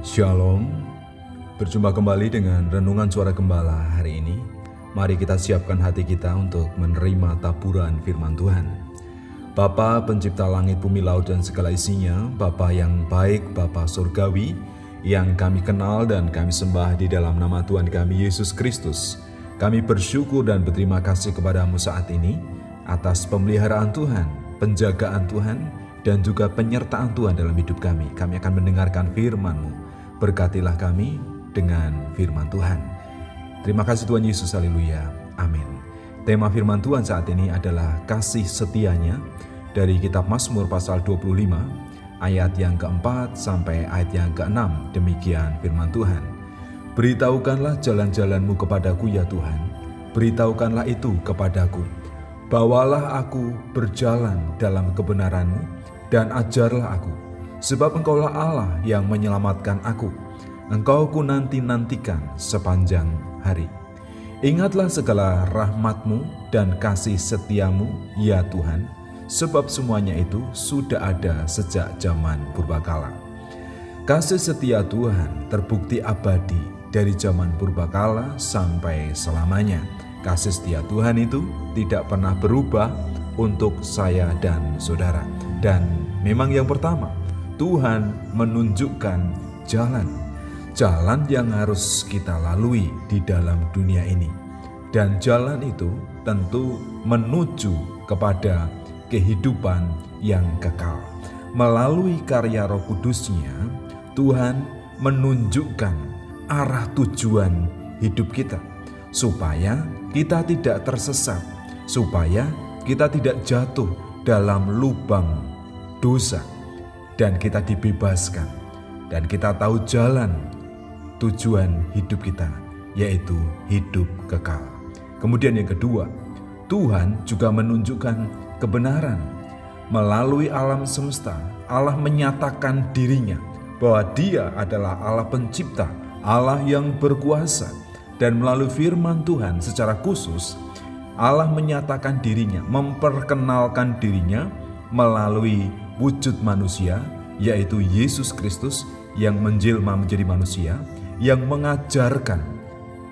Shalom, berjumpa kembali dengan Renungan Suara Gembala hari ini. Mari kita siapkan hati kita untuk menerima taburan firman Tuhan. Bapa pencipta langit, bumi, laut, dan segala isinya, Bapa yang baik, Bapa surgawi, yang kami kenal dan kami sembah di dalam nama Tuhan kami, Yesus Kristus. Kami bersyukur dan berterima kasih kepadamu saat ini, atas pemeliharaan Tuhan, penjagaan Tuhan, dan juga penyertaan Tuhan dalam hidup kami. Kami akan mendengarkan firman-Mu. Berkatilah kami dengan firman Tuhan. Terima kasih Tuhan Yesus, haleluya, amin. Tema firman Tuhan saat ini adalah kasih setianya dari kitab Mazmur pasal 25 ayat yang keempat sampai ayat yang keenam. Demikian firman Tuhan. Beritahukanlah jalan-jalan-Mu kepadaku ya Tuhan, beritahukanlah itu kepadaku. Bawalah aku berjalan dalam kebenaran-Mu dan ajarlah aku. Sebab Engkaulah Allah yang menyelamatkan aku. Engkau ku nanti-nantikan sepanjang hari. Ingatlah segala rahmat-Mu dan kasih setia-Mu, ya Tuhan, sebab semuanya itu sudah ada sejak zaman purbakala. Kasih setia Tuhan terbukti abadi dari zaman purbakala sampai selamanya. Kasih setia Tuhan itu tidak pernah berubah untuk saya dan saudara. Dan memang yang pertama, Tuhan menunjukkan jalan yang harus kita lalui di dalam dunia ini. Dan jalan itu tentu menuju kepada kehidupan yang kekal. Melalui karya Roh Kudus-Nya, Tuhan menunjukkan arah tujuan hidup kita, supaya kita tidak tersesat, supaya kita tidak jatuh dalam lubang dosa, dan kita dibebaskan, dan kita tahu jalan tujuan hidup kita, yaitu hidup kekal. Kemudian yang kedua, Tuhan juga menunjukkan kebenaran. Melalui alam semesta, Allah menyatakan dirinya bahwa Dia adalah Allah pencipta, Allah yang berkuasa. Dan melalui firman Tuhan secara khusus, Allah menyatakan dirinya, memperkenalkan dirinya melalui wujud manusia, yaitu Yesus Kristus yang menjelma menjadi manusia, yang mengajarkan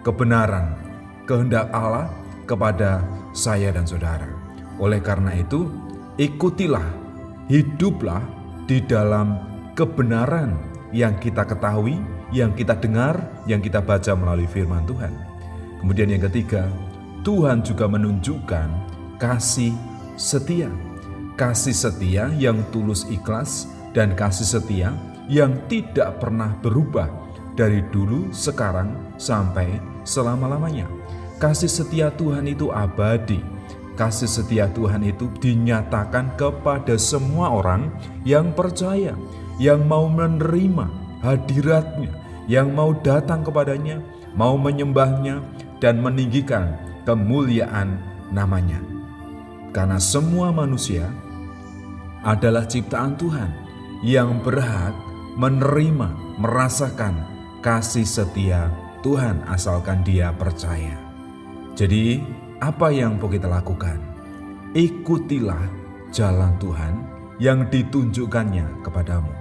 kebenaran, kehendak Allah kepada saya dan saudara. Oleh karena itu, ikutilah, hiduplah di dalam kebenaran yang kita ketahui, yang kita dengar, yang kita baca melalui firman Tuhan. Kemudian yang ketiga, Tuhan juga menunjukkan kasih setia. Kasih setia yang tulus ikhlas dan kasih setia yang tidak pernah berubah dari dulu, sekarang, sampai selama-lamanya. Kasih setia Tuhan itu abadi. Kasih setia Tuhan itu dinyatakan kepada semua orang yang percaya, yang mau menerima hadirat-Nya, yang mau datang kepadanya, mau menyembahnya, dan meninggikan kemuliaan nama-Nya. Karena semua manusia adalah ciptaan Tuhan yang berhak menerima, merasakan kasih setia Tuhan asalkan dia percaya. Jadi, apa yang perlu kita lakukan? Ikutilah jalan Tuhan yang ditunjukkannya kepadamu.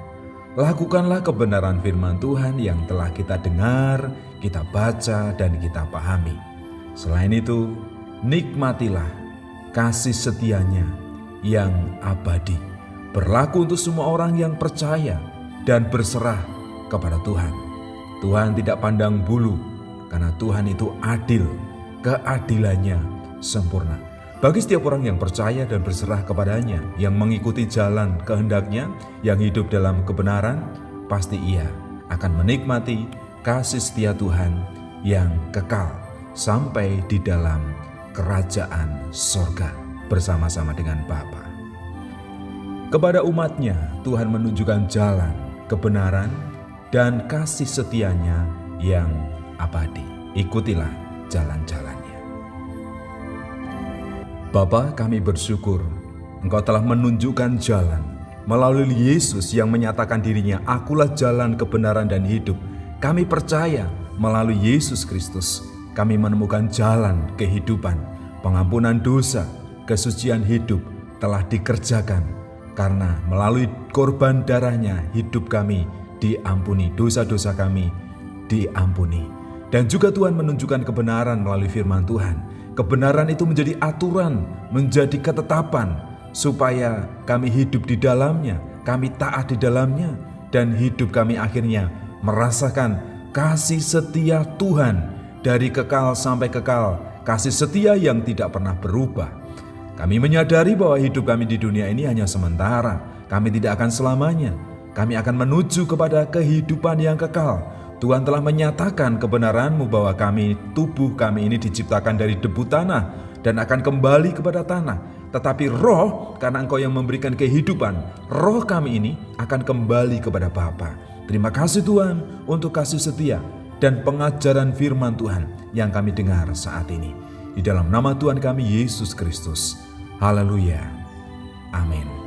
Lakukanlah kebenaran firman Tuhan yang telah kita dengar, kita baca, dan kita pahami. Selain itu, nikmatilah kasih setianya yang abadi, berlaku untuk semua orang yang percaya dan berserah kepada Tuhan. Tuhan tidak pandang bulu, karena Tuhan itu adil, keadilannya sempurna. Bagi setiap orang yang percaya dan berserah kepadanya, yang mengikuti jalan kehendak-Nya, yang hidup dalam kebenaran, pasti ia akan menikmati kasih setia Tuhan yang kekal sampai di dalam kerajaan sorga bersama-sama dengan Bapa. Kepada umat-Nya, Tuhan menunjukkan jalan, kebenaran, dan kasih setia-Nya yang abadi. Ikutilah jalan-jalan-Nya. Bapa, kami bersyukur Engkau telah menunjukkan jalan melalui Yesus yang menyatakan dirinya, akulah jalan, kebenaran, dan hidup. Kami percaya melalui Yesus Kristus kami menemukan jalan kehidupan, pengampunan dosa, kesucian hidup telah dikerjakan. Karena melalui korban darah-Nya hidup kami diampuni. Dosa-dosa kami diampuni. Dan juga Tuhan menunjukkan kebenaran melalui firman Tuhan. Kebenaran itu menjadi aturan, menjadi ketetapan, supaya kami hidup di dalamnya, kami taat di dalamnya, dan hidup kami akhirnya merasakan kasih setia Tuhan dari kekal sampai kekal, kasih setia yang tidak pernah berubah. Kami menyadari bahwa hidup kami di dunia ini hanya sementara. Kami tidak akan selamanya. Kami akan menuju kepada kehidupan yang kekal. Tuhan telah menyatakan kebenaran-Mu bahwa tubuh kami ini diciptakan dari debu tanah dan akan kembali kepada tanah. Tetapi roh, karena Engkau yang memberikan kehidupan, roh kami ini akan kembali kepada Bapa. Terima kasih Tuhan untuk kasih setia dan pengajaran firman Tuhan yang kami dengar saat ini. Di dalam nama Tuhan kami Yesus Kristus. Haleluya. Amin.